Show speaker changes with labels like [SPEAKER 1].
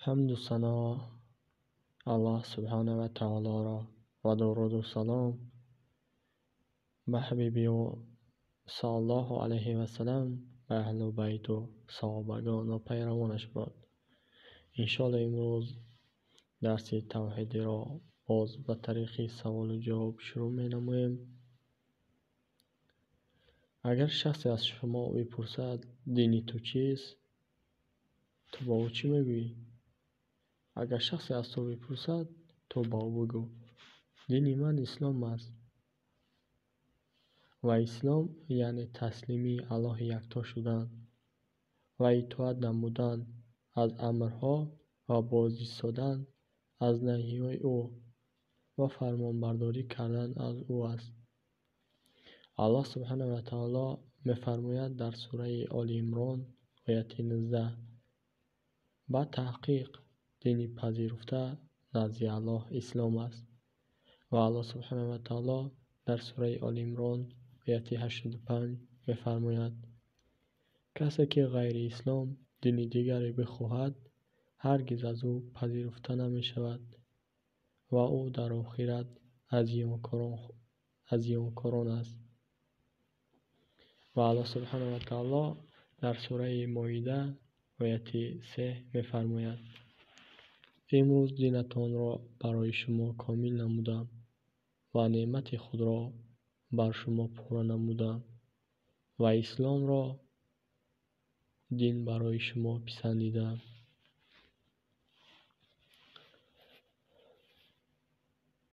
[SPEAKER 1] حمد و ثنا الله سبحانه و تعالی را و درود و سلام به حبیبی و صلی الله علیه و سلم به اهل و بیت و صحابگان و پیروانش باد. انشاءالله امروز درس توحیدی را باز به طریق سوال و جواب شروع می نمویم. اگر شخصی از شما بپرسد دینی تو چیست، تو با او چی میگویی؟ اگر شخصی از تو بپرسد، تو با او بگو دین من اسلام است. و اسلام یعنی تسلیمی الله یکتا شدن و اطاعت نمودن از امرها و باز ایستادن از نهیهای او و فرمانبرداری کردن از او است. الله سبحانه و تعالی می‌فرماید در سوره آل عمران آیه 19: با تحقیق دین پذیرفته نزد الله اسلام است. و الله سبحانه و تعالی در سوره آل عمران آیه 85 می‌فرماید: کسی که غیر اسلام دین دیگری بخواهد هرگز از او پذیرفته نمی شود و او در آخرت از زیانکاران است. و الله سبحانه و تعالی در سوره مائده آیه 3 می‌فرماید: امروز دینتان را برای شما کامل نمودم و نعمت خود را بر شما پوره نمودم و اسلام را دین برای شما پسندیدم.